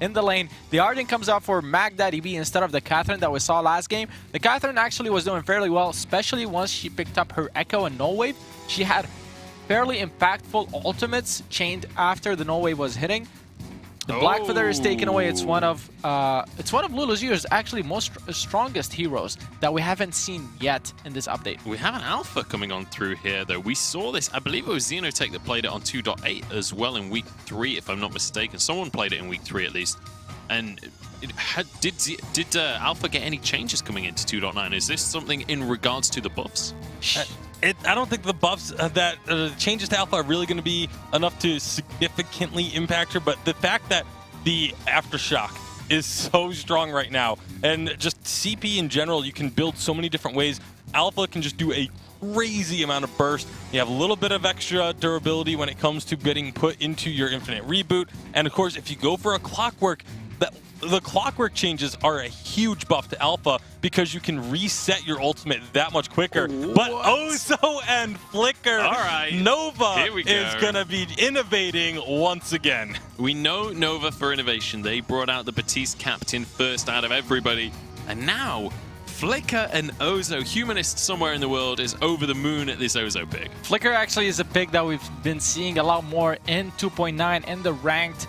In the lane, the Arden comes out for Magdaddy B instead of the Catherine that we saw last game. The Catherine actually was doing fairly well, especially once she picked up her Echo and Null Wave. She had fairly impactful ultimates chained after the Null Wave was hitting. The Black Feather is taken away. It's one of Lulu's year's actually most strongest heroes that we haven't seen yet in this update. We have an alpha coming on through here, though. We saw this. I believe it was Xenotech that played it on 2.8 as well in week 3, if I'm not mistaken. Someone played it in week 3 at least. And did alpha get any changes coming into 2.9? Is this something in regards to the buffs? I don't think the buffs that changes to alpha are really going to be enough to significantly impact her, but the fact that the Aftershock is so strong right now, and just CP in general, you can build so many different ways. Alpha can just do a crazy amount of burst. You have a little bit of extra durability when it comes to getting put into your infinite reboot, and of course, if you go for a clockwork, the clockwork changes are a huge buff to alpha because you can reset your ultimate that much quicker. What? But Ozo and Flicker, all right, Nova is going to be innovating once again. We know Nova for innovation. They brought out the Batiste captain first out of everybody. And now, Flicker and Ozo, humanist somewhere in the world, is over the moon at this Ozo pick. Flicker actually is a pick that we've been seeing a lot more in 2.9 in the ranked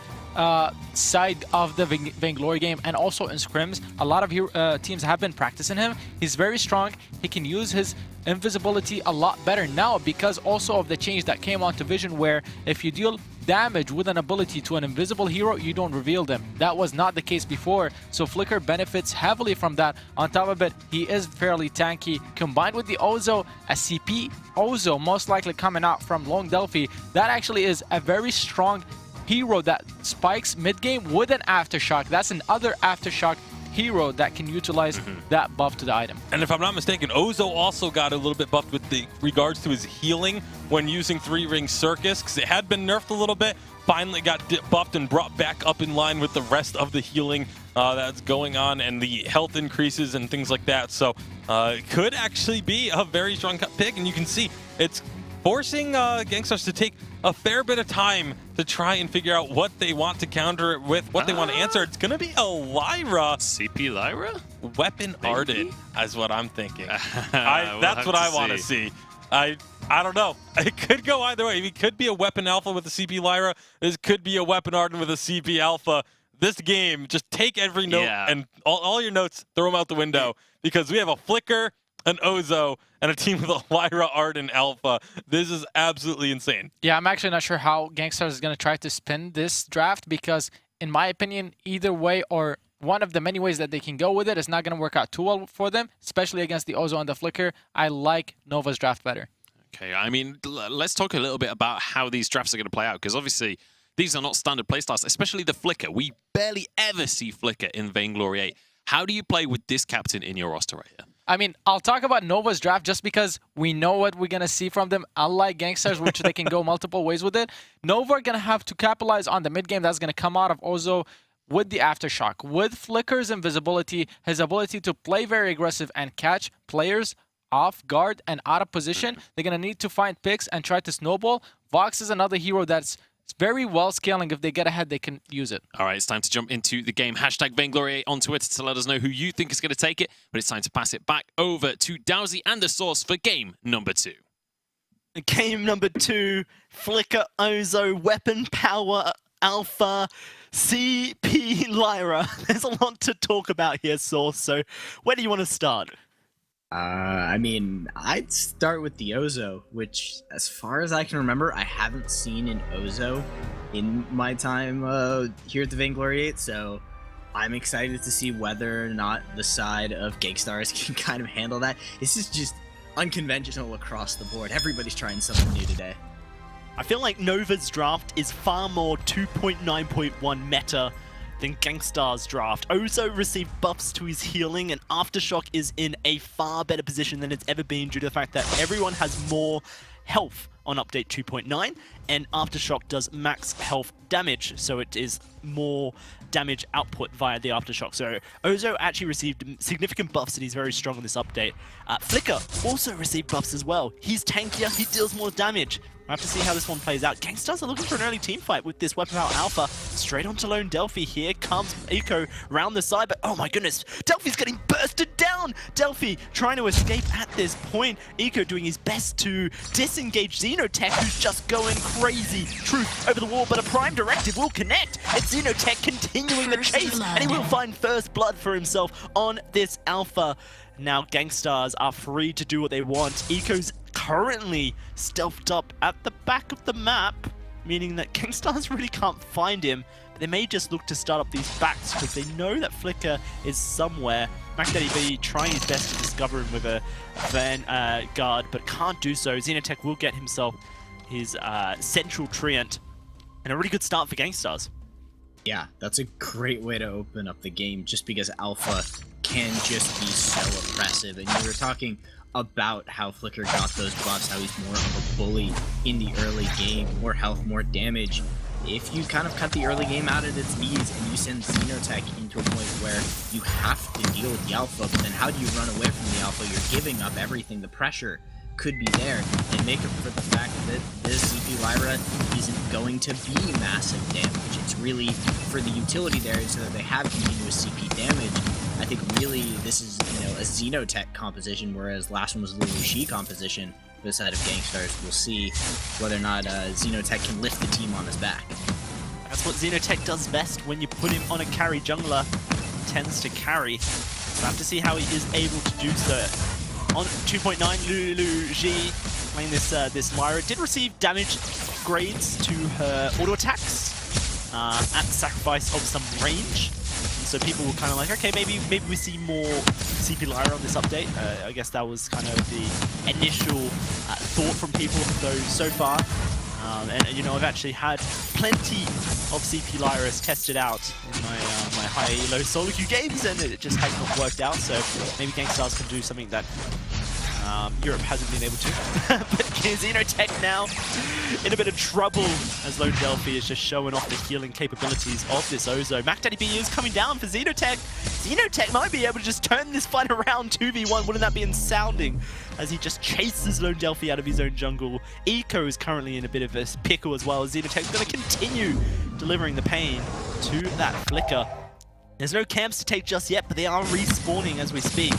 side of the Vainglory game, and also in scrims. A lot of teams have been practicing him. He's very strong. He can use his invisibility a lot better now because also of the change that came onto Vision, where if you deal damage with an ability to an invisible hero, you don't reveal them. That was not the case before, so Flicker benefits heavily from that. On top of it, he is fairly tanky. Combined with the Ozo, a CP Ozo most likely coming out from Long Delphi, that actually is a very strong hero that spikes mid-game with an Aftershock. That's another Aftershock hero that can utilize that buff to the item. And if I'm not mistaken, Ozo also got a little bit buffed with regards to his healing when using 3-Ring Circus, because it had been nerfed a little bit, finally got buffed and brought back up in line with the rest of the healing that's going on and the health increases and things like that. So it could actually be a very strong pick, and you can see it's forcing Gankstars to take a fair bit of time to try and figure out what they want to counter it with, what they want to answer. It's going to be a Lyra. CP Lyra? Weapon Maybe? Arden is what I'm thinking. We'll that's what I want to see. I don't know. It could go either way. It could be a Weapon Alpha with a CP Lyra. This could be a Weapon Arden with a CP Alpha. This game, just take every note and all your notes, throw them out the window, because we have a Flicker, an Ozo, and a team with a Lyra Arden Alpha. This is absolutely insane. Yeah, I'm actually not sure how Gankstars is going to try to spin this draft, because in my opinion, either way or one of the many ways that they can go with it is not going to work out too well for them, especially against the Ozo and the Flicker. I like Nova's draft better. Okay, I mean, let's talk a little bit about how these drafts are going to play out, because obviously these are not standard playstyles, especially the Flicker. We barely ever see Flicker in Vainglory 8. How do you play with this captain in your roster right here? I mean, I'll talk about Nova's draft just because we know what we're going to see from them. Unlike Gankstars, which they can go multiple ways with it, Nova are going to have to capitalize on the mid-game that's going to come out of Ozo with the Aftershock. With Flicker's invisibility, his ability to play very aggressive and catch players off guard and out of position, they're going to need to find picks and try to snowball. Vox is another hero that's very well scaling. If they get ahead, they can use it. All right, it's time to jump into the game. Hashtag Vainglory on Twitter to let us know who you think is going to take it. But it's time to pass it back over to Dowsy and the Source for game number 2. Game number 2, Flicker, Ozo, Weapon Power, Alpha, CP Lyra. There's a lot to talk about here, Source. So where do you want to start? I mean, I'd start with the Ozo, which, as far as I can remember, I haven't seen an Ozo in my time here at the Vainglory 8, so I'm excited to see whether or not the side of Gankstars can kind of handle that. This is just unconventional across the board. Everybody's trying something new today. I feel like Nova's draft is far more 2.9.1 meta than Gankstars' draft. Ozo received buffs to his healing, and Aftershock is in a far better position than it's ever been due to the fact that everyone has more health on update 2.9, and Aftershock does max health damage, so it is more damage output via the Aftershock. So Ozo actually received significant buffs and he's very strong on this update. Flicker also received buffs as well. He's tankier, he deals more damage. We'll have to see how this one plays out. Gankstars are looking for an early team fight with this Weapon Power Alpha. Straight onto Lone Delphi. Here comes Eco round the side, but oh my goodness, Delphi's getting bursted down! Delphi trying to escape at this point. Eco doing his best to disengage Xenotech, who's just going crazy. Truth over the wall, but a Prime Directive will connect. It's Xenotech continuing the chase, and he will find first blood for himself on this Alpha. Now Gankstars are free to do what they want. Eco's currently stealthed up at the back of the map, meaning that Gankstars really can't find him. But they may just look to start up these backs because they know that Flicker is somewhere. MacDaddy trying his best to discover him with a Vanguard, but can't do so. Xenotech will get himself his Central Treant, and a really good start for Gankstars. Yeah, that's a great way to open up the game, just because Alpha can just be so oppressive. And you were talking about how Flicker got those buffs, how he's more of a bully in the early game, more health, more damage. If you kind of cut the early game out at its knees and you send Xenotech into a point where you have to deal with the Alpha, but then how do you run away from the Alpha? You're giving up everything. The pressure could be there, and make up for the fact that this CP Lyra isn't going to be massive damage. It's really for the utility there so that they have continuous CP damage. I think really this is, a Xenotech composition, whereas last one was a Luigi composition for the side of Gankstars. We'll see whether or not Xenotech can lift the team on his back. That's what Xenotech does best. When you put him on a carry jungler, he tends to carry. We'll have to see how he is able to do so. On 2.9, Luigi playing this Lyra did receive damage grades to her auto attacks at the sacrifice of some range. So people were kind of like, okay, maybe we see more CP Lyra on this update. I guess that was kind of the initial thought from people so far. And I've actually had plenty of CP Lyras tested out in my high-low solo queue games, and it just has not worked out. So maybe Gankstars can do something that Europe hasn't been able to. But Xenotech now in a bit of trouble as Lone Delphi is just showing off the healing capabilities of this Ozo. MacDaddy B is coming down for Xenotech. Xenotech might be able to just turn this fight around 2v1. Wouldn't that be astounding? As he just chases Lone Delphi out of his own jungle. Eco is currently in a bit of a pickle as well. Xenotech's going to continue delivering the pain to that Flicker. There's no camps to take just yet, but they are respawning as we speak.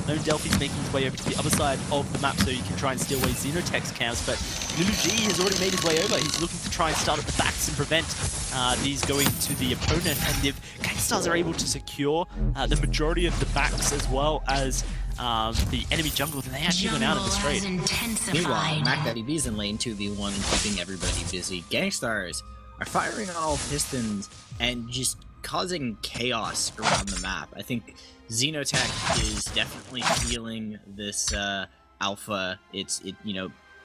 Lone Delphi's making his way over to the other side of the map so he can try and steal away Xenotech's camps, but Luigi has already made his way over. He's looking to try and start at the backs and prevent these going to the opponent. And if Gankstars are able to secure the majority of the backs as well as the enemy jungle, then they actually went out of the straight. Meanwhile, MacDaddy B's in lane 2v1 and keeping everybody busy. Gankstars are firing on all pistons and just causing chaos around the map. I think Xenotech is definitely feeling this Alpha. It's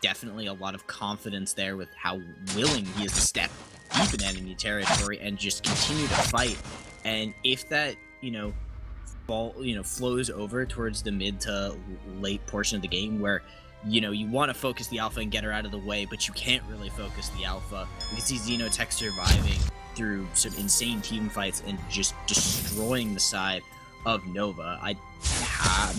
definitely a lot of confidence there with how willing he is to step deep in enemy territory and just continue to fight. And if that flows over towards the mid to late portion of the game where you want to focus the Alpha and get her out of the way, but you can't really focus the Alpha. We can see Xenotech surviving through some insane team fights and just destroying the side of Nova. I'm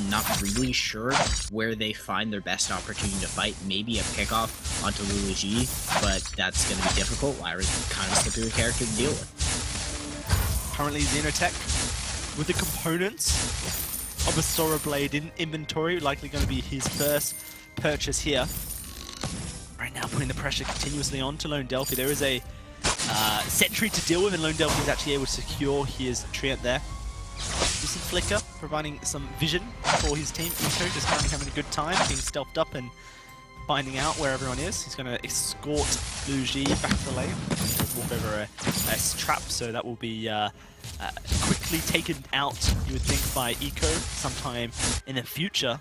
not really sure where they find their best opportunity to fight. Maybe a pickoff onto Luigi, but that's going to be difficult. Lyra's kind of a slippery character to deal with. Currently Xenotech with the components of a Sora Blade in inventory, likely going to be his first purchase here. Right now putting the pressure continuously on to Lone Delphi. There is a sentry to deal with, and Lone Delphi is actually able to secure his Treant there. You see Flicker providing some vision for his team. Eco just currently having a good time, being stealthed up and finding out where everyone is. He's going to escort Luigi back to the lane. He'll walk over a trap, so that will be quickly taken out, you would think, by Eco sometime in the future.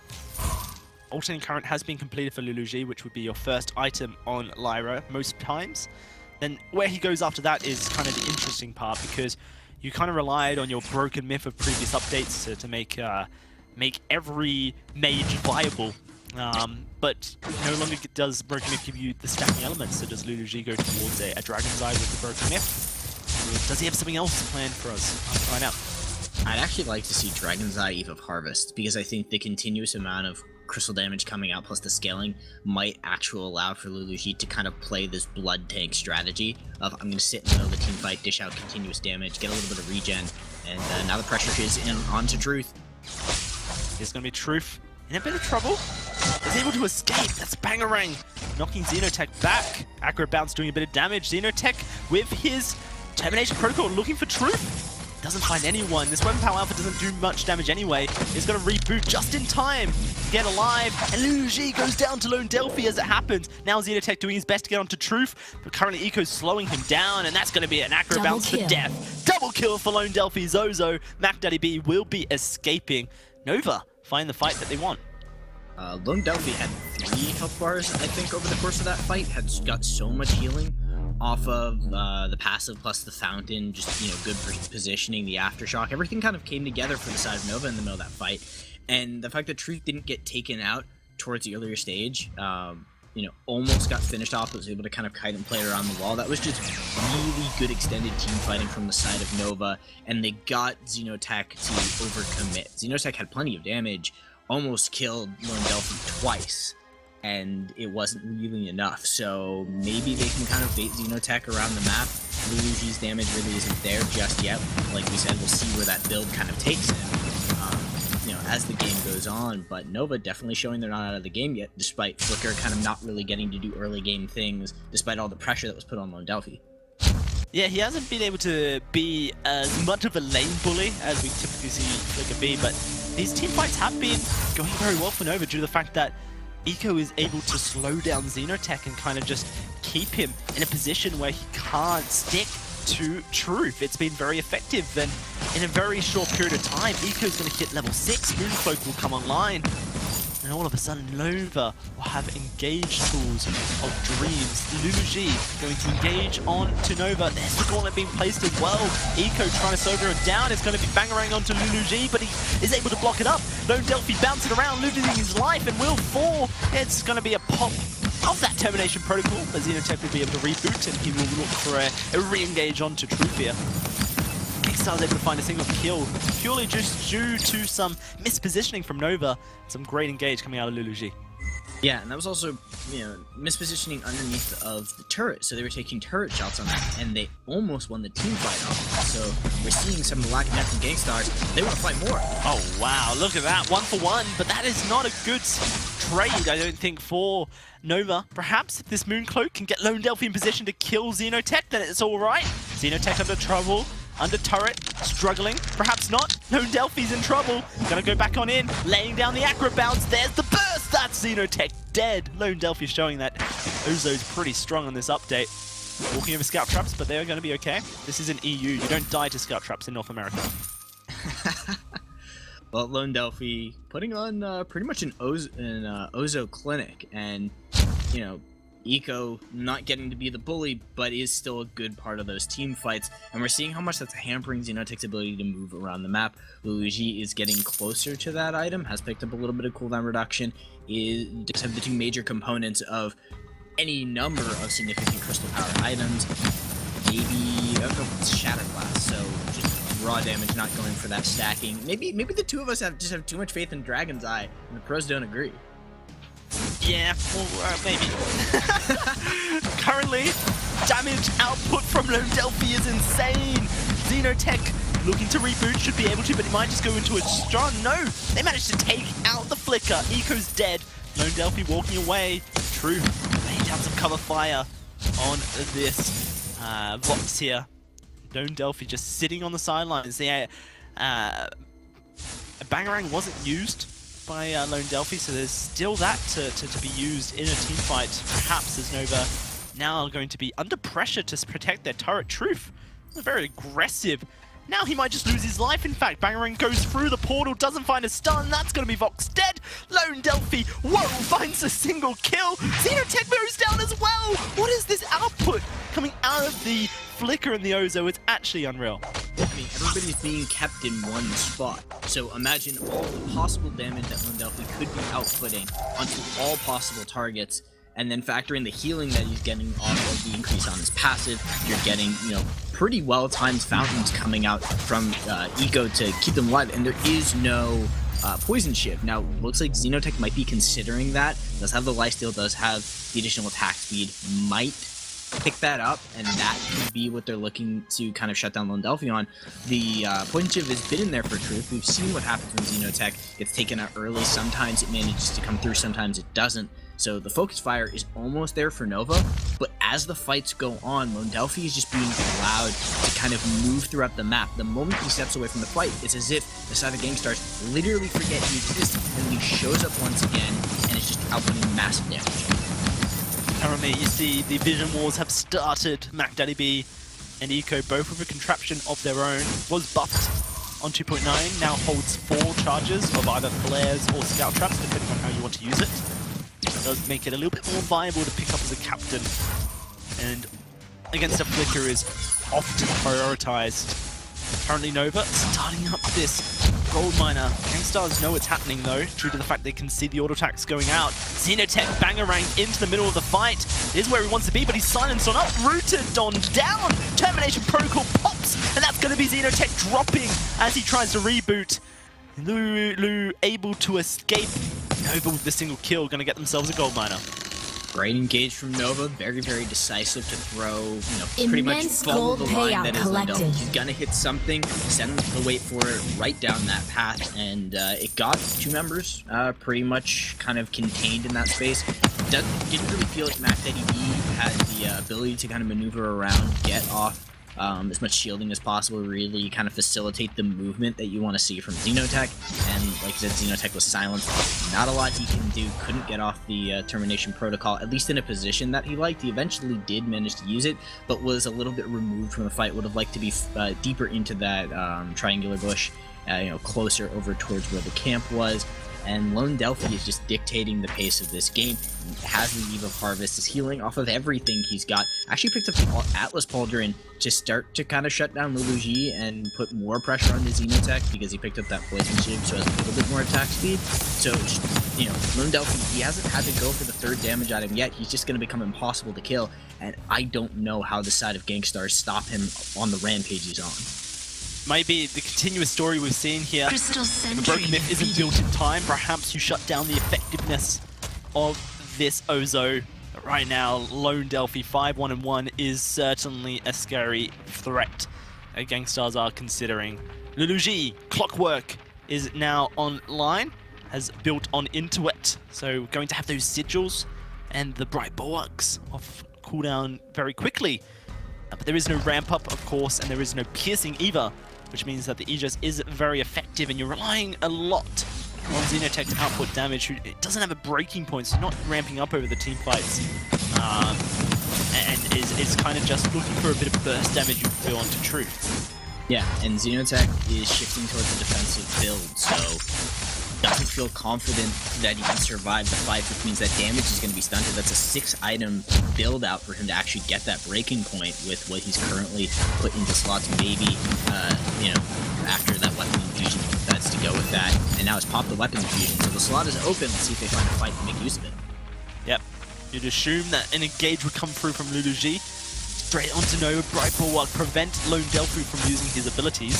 Alternating Current has been completed for Luigi, which would be your first item on Lyra most times. Then where he goes after that is kind of the interesting part, because you kind of relied on your broken myth of previous updates to make every mage viable. But no longer does broken myth give you the stacking elements, so does Luigi go towards a Dragon's Eye with the broken myth. does he have something else planned for us? I'll find out. I'd actually like to see Dragon's Eye Eve of Harvest, because I think the continuous amount of crystal damage coming out plus the scaling might actually allow for Luluji to kind of play this blood tank strategy of, I'm going to sit in the middle of the team fight, dish out continuous damage, get a little bit of regen, and now the pressure is onto Truth. There's going to be Truth in a bit of trouble. Is able to escape. That's Bangarang knocking Xenotech back. Accurate bounce doing a bit of damage. Xenotech with his Termination Protocol looking for Truth. Doesn't find anyone. This Weapon Power Alpha doesn't do much damage anyway. He's going to reboot just in time to get alive. And Luluji goes down to Lone Delphi as it happens. Now Xenotech doing his best to get onto Truth. But currently Eco's slowing him down. And that's going to be an accurate bounce for death. Double kill for Lone Delphi. Zozo. Mac Daddy B will be escaping. Nova find the fight that they want. Lone Delphi had 3 health bars, I think, over the course of that fight. Had got so much healing off of the passive plus the fountain, just, you know, good positioning, the aftershock. Everything kind of came together for the side of Nova in the middle of that fight. And the fact that Truth didn't get taken out towards the earlier stage, you know, almost got finished off, was able to kind of kite and play around the wall. That was just really good extended team fighting from the side of Nova, and they got Xenotech to overcommit. Xenotech had plenty of damage, almost killed Lone Delphi twice, and it wasn't really enough. So maybe they can kind of bait Xenotech around the map. Luluji's damage really isn't there just yet. Like we said, we'll see where that build kind of takes him, you know, as the game goes on. But Nova definitely showing they're not out of the game yet, despite Flicker kind of not really getting to do early game things, despite all the pressure that was put on Lone Delphi. Yeah, he hasn't been able to be as much of a lane bully as we typically see Flicker be, but these team fights have been going very well for Nova due to the fact that Eco is able to slow down Xenotech and kind of just keep him in a position where he can't stick to Truth. It's been very effective, and in a very short period of time, Eco's going to hit level 6, Mooncloak will come online, and all of a sudden Nova will have engage tools of dreams. Luluji going to engage on to Nova. There's the gauntlet being placed as well. Eco trying to sober it down. It's going to be Bangarang onto Luluji, but he is able to block it up. Lone Delphi bouncing around, losing his life, and will fall. It's going to be a pop of that Termination Protocol, but Xenotech will be able to reboot, and he will look for a re-engage onto Truth here. Gankstars able to find a single kill, purely just due to some mispositioning from Nova. Some great engage coming out of Luluji. Yeah, and that was also, you know, mispositioning underneath of the turret, so they were taking turret shots on that, and they almost won the team fight off. So we're seeing some of the lack of net from Gankstars. They want to fight more. Oh wow, look at that, 1 for 1, but that is not a good trade, I don't think, for Nova. Perhaps if this Mooncloak can get Lone Delphi in position to kill Xenotech, then it's alright. Xenotech under trouble. Under turret, struggling, perhaps not. Lone Delphi's in trouble. Gonna go back on in, laying down the accurate bounce. There's the burst. That's Xenotech dead. Lone Delphi showing that Ozo's pretty strong on this update. Walking over scout traps, but they're gonna be okay. This is an EU. You don't die to scout traps in North America. Well, Lone Delphi putting on pretty much an Ozo clinic, and, you know, Eco not getting to be the bully, but is still a good part of those team fights, and we're seeing how much that's hampering Xenotech's ability to move around the map. Luluji is getting closer to that item, has picked up a little bit of cooldown reduction, just have the 2 major components of any number of significant crystal power items. Maybe Shatter Blast, so just raw damage, not going for that stacking. Maybe the 2 of us just have too much faith in Dragon's Eye, and the pros don't agree. Yeah, well, maybe. Currently, damage output from Lone Delphi is insane. Xenotech looking to reboot, should be able to, but it might just go into a strong. No, they managed to take out the Flicker. Eco's dead. Lone Delphi walking away. True, laying down some cover fire on this Vox here. Lone Delphi just sitting on the sidelines. The Bangarang wasn't used by Lone Delphi, so there's still that to be used in a team fight. Perhaps as Nova now going to be under pressure to protect their turret. Truth, very aggressive. Now he might just lose his life. In fact, Bangarang goes through the portal, doesn't find a stun. That's going to be Vox dead. Lone Delphi, whoa, finds a single kill. Xenotech goes down as well. What is this output coming out of the Flicker and the Ozo? It's actually unreal. I mean, everybody's being kept in one spot. So imagine all the possible damage that Lone Delphi could be outputting onto all possible targets, and then factor in the healing that he's getting off of the increase on his passive. You're getting, you know, pretty well-timed fountains coming out from Eco to keep them alive, and there is no poison shift. Now, looks like Xenotech might be considering that. Does have the lifesteal, does have the additional attack speed, might pick that up, and that could be what they're looking to kind of shut down Lone Delphi on. The poison shift has been in there for truth. We've seen what happens when Xenotech gets taken out early. Sometimes it manages to come through, sometimes it doesn't. So the focus fire is almost there for Nova, but as the fights go on, Lone Delphi is just being allowed to kind of move throughout the map. The moment he steps away from the fight, it's as if the side of Gankstars literally forget he exists, and he shows up once again, and is just outputting massive damage. Currently, you see the Vision Wars have started. Mac Daddy B and Eco, both with a contraption of their own, was buffed on 2.9, now holds 4 charges of either flares or scout traps, depending on how you want to use it. It does make it a little bit more viable to pick up as a captain, and against a Flicker is often prioritized. Currently Nova starting up this gold miner. Gankstars know what's happening though, due to the fact they can see the auto attacks going out. Xenotech bangerang into the middle of the fight. This is where he wants to be, but he's silenced on uprooted on down. Termination protocol pops, and that's going to be Xenotech dropping as he tries to reboot. Lulu able to escape. Nova with the single kill, going to get themselves a gold miner. Great engage from Nova, very, very decisive to throw, pretty much follow the line that is Lone Delphi. He's gonna hit something, send the wait for it right down that path, and it got 2 members pretty much kind of contained in that space. Didn't really feel like Mac Daddy B had the ability to kind of maneuver around, get off as much shielding as possible, really kind of facilitate the movement that you want to see from Xenotech. And like I said, Xenotech was silenced. Not a lot he can do. Couldn't get off the termination protocol, at least in a position that he liked. He eventually did manage to use it, but was a little bit removed from the fight. Would have liked to be deeper into that triangular bush, closer over towards where the camp was. And Lone Delphi is just dictating the pace of this game. He has the Eve of Harvest, is healing off of everything he's got. Actually picked up the Atlas Pauldron to start to kind of shut down Lulu G and put more pressure on the Xenotech, because he picked up that Poison Shield, so has a little bit more attack speed. So, Lone Delphi, he hasn't had to go for the 3rd damage item yet. He's just going to become impossible to kill, and I don't know how the side of Gankstars stop him on the rampage he's on. Might be the continuous story we've seen here. If a broken myth isn't built in time, perhaps you shut down the effectiveness of this Ozo. But right now, Lone Delphi 5-1-1 is certainly a scary threat that Gankstars are considering. Lulu G, Clockwork, is now online, has built on into it. So going to have those sigils and the bright bulwarks off cooldown very quickly. But there is no ramp up, of course, and there is no piercing either, which means that the Aegis is very effective, and you're relying a lot on Xenotech's output damage, who it doesn't have a breaking point, so not ramping up over the team fights, and is kind of just looking for a bit of burst damage you feel onto Truth. Yeah, and Xenotech is shifting towards a defensive build, so doesn't feel confident that he can survive the fight, which means that damage is going to be stunted. That's a 6-item build out for him to actually get that breaking point with what he's currently put into slots. Maybe, after that weapon infusion, that's to go with that. And now it's popped the weapon infusion, so the slot is open. Let's see if they find a fight to make use of it. Yep. You'd assume that an engage would come through from Lulu G. Straight onto Nova. Bright Bulwark prevent Lone Delphi from using his abilities.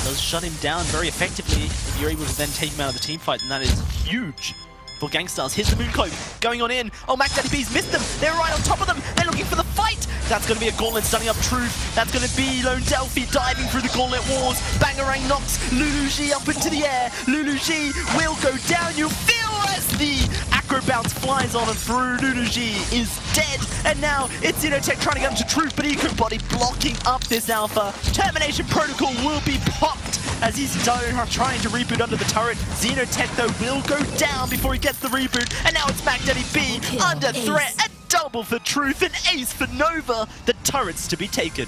Does shut him down very effectively if you're able to then take him out of the team fight, and that is huge for Gankstars. Here's the Mooncloak going on in. Oh, Mac Daddy B's missed them. They're right on top of them. They're looking for the fight. That's going to be a gauntlet stunning up Truth. That's going to be Lone Delphi diving through the gauntlet walls. Bangerang knocks Lulu G up into the air. Lulu G will go down. You feel as the acro bounce flies on and through. Lulu G is dead. And now it's Xenotech trying to get into Truth, but Eco Body blocking up this alpha. Termination protocol will be popped as he's trying to reboot under the turret. Xenotech, though, will go down before he gets the reboot. And now it's Mac Daddy B under threat. A double for Truth, an ace for Nova. The turret's to be taken.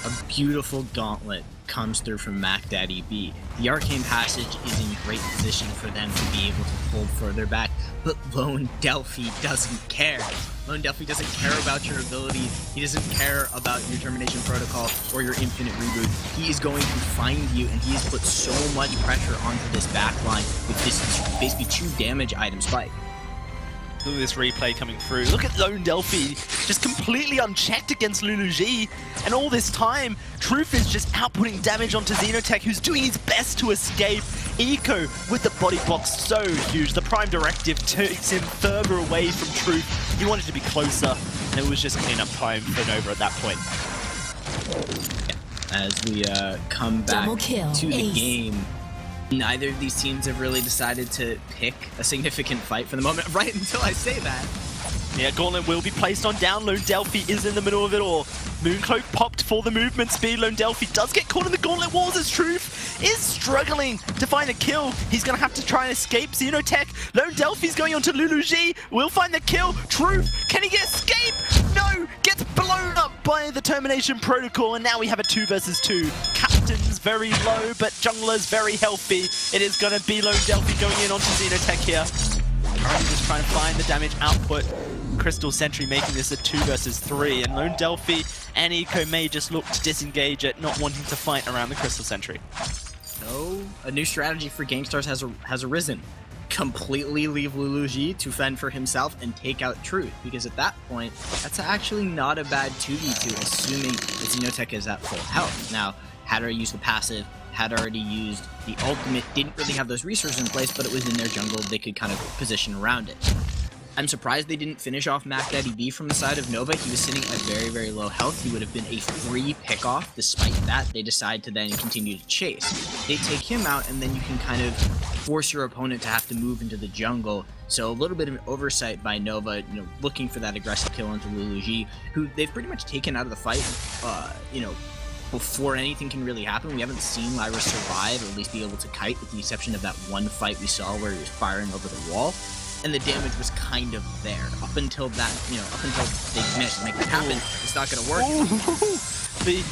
A beautiful gauntlet comes through from Mac Daddy B. The Arcane Passage is in great position for them to be able to pull further back, but Lone Delphi doesn't care. Lone Delphi doesn't care about your abilities. He doesn't care about your termination protocol or your infinite reboot. He is going to find you, and he has put so much pressure onto this backline with this basically 2 damage item spike. Look at this replay coming through. Look at Lone Delphi just completely unchecked against Luluji. And all this time, Truth is just outputting damage onto Xenotech, who's doing his best to escape. Eco with the body block so huge. The Prime Directive takes him further away from Truth. He wanted to be closer, and it was just cleanup time for Nova at that point. As we come back to the game, neither of these teams have really decided to pick a significant fight for the moment, right until I say that. Yeah, Gauntlet will be placed on down. Lone Delphi is in the middle of it all. Mooncloak popped for the movement speed. Lone Delphi does get caught in the Gauntlet walls as Truth is struggling to find a kill. He's going to have to try and escape Xenotech. Lone Delphi's going on to Luluji. Will find the kill. Truth, can he get escape? No! Gets blown up by the Termination Protocol, and now we have a 2 versus 2. Captain's very low, but Jungler's very healthy. It is going to be Lone Delphi going in onto Xenotech here. Currently just trying to find the damage output. Crystal Sentry making this a 2 versus 3, and Lone Delphi and Eco may just look to disengage it, not wanting to fight around the Crystal Sentry. So, a new strategy for Gankstars has arisen. Completely leave Luluji to fend for himself and take out Truth, because at that point, that's actually not a bad 2v2, assuming that Xenotech is at full health. Now, had already used the passive, had already used the ultimate, didn't really have those resources in place, but it was in their jungle, they could kind of position around it. I'm surprised they didn't finish off Mac Daddy B from the side of Nova. He was sitting at very, very low health. He would have been a free pick-off. Despite that, they decide to then continue to chase. They take him out, and then you can kind of force your opponent to have to move into the jungle. So a little bit of an oversight by Nova, looking for that aggressive kill onto Luluji, who they've pretty much taken out of the fight, before anything can really happen. We haven't seen Lyra survive, or at least be able to kite, with the exception of that one fight we saw where he was firing over the wall. And the damage was kind of there. Up until that, up until they managed to make that happen, it's not going to work. The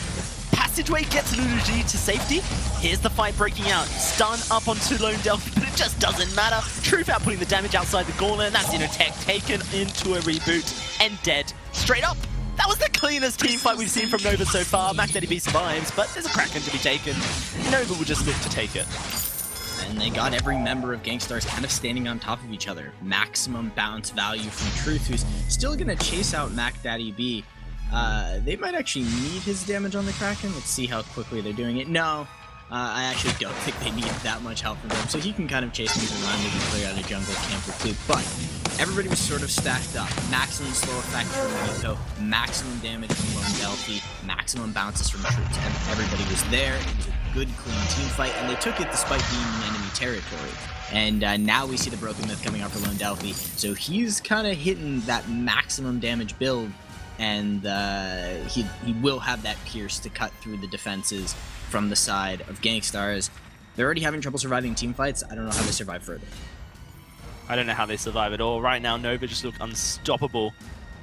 passageway gets Luluji to safety. Here's the fight breaking out. Stun up onto Lone Delphi, but it just doesn't matter. Truth outputting the damage outside the Gauntlet, and that's Xenotech taken into a reboot and dead. Straight up. That was the cleanest team fight we've seen from Nova so far. Mac Daddy B survives, but there's a Kraken to be taken. Nova will just look to take it. And they got every member of Gankstars kind of standing on top of each other. Maximum bounce value from Truth, who's still going to chase out Mac Daddy B. They might actually need his damage on the Kraken. Let's see how quickly they're doing it. No, I actually don't think they need that much help from him. So he can kind of chase things around, maybe clear out a jungle camp or two. But everybody was sort of stacked up. Maximum slow effect from Eco, maximum damage from Lone Delphi, maximum bounces from Truth. Everybody was there. It was a good, clean team fight, and they took it despite being in enemy territory. And now we see the Broken Myth coming out for Lone Delphi. So he's kind of hitting that maximum damage build, and he will have that pierce to cut through the defenses from the side of Gankstars. They're already having trouble surviving team fights. I don't know how they survive further. I don't know how they survive at all. Right now, Nova just look unstoppable.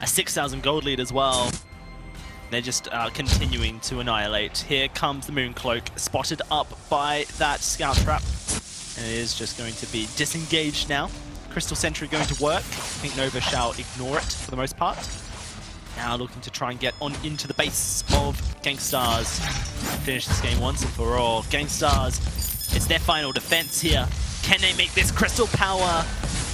A 6,000 gold lead as well. They're just continuing to annihilate. Here comes the Mooncloak, spotted up by that Scout Trap. And it is just going to be disengaged now. Crystal Sentry going to work. I think Nova shall ignore it for the most part. Now looking to try and get on into the base of Gankstars. Finish this game once and for all. Gankstars, it's their final defense here. Can they make this crystal power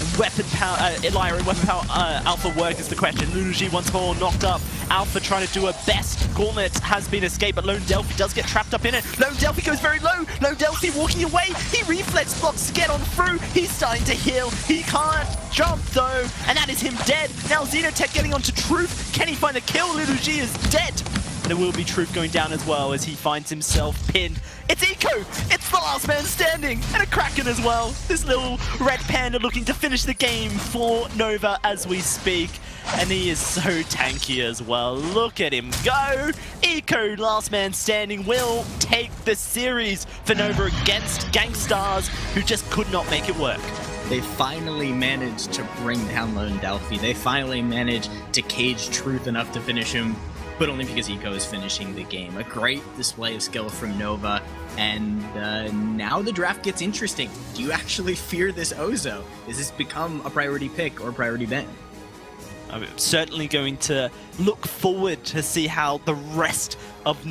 and weapon power, Lyra and weapon power Alpha work is the question. Luluji once more knocked up. Alpha trying to do her best. Gauntlet has been escaped, but Lone Delphi does get trapped up in it. Lone Delphi goes very low. Lone Delphi walking away. He reflex blocks to get on through. He's starting to heal. He can't jump though, and that is him dead. Now Xenotech getting onto Truth. Can he find a kill? Luluji is dead. There will be Truth going down as well as he finds himself pinned. It's Eco! It's the last man standing! And a Kraken as well! This little red panda looking to finish the game for Nova as we speak. And he is so tanky as well. Look at him go! Eco, last man standing, will take the series for Nova against Gankstars, who just could not make it work. They finally managed to bring down Lone Delphi. They finally managed to cage Truth enough to finish him, but only because Eco is finishing the game. A great display of skill from Nova, and now the draft gets interesting. Do you actually fear this Ozo? Does this become a priority pick or a priority ban? I'm certainly going to look forward to see how the rest of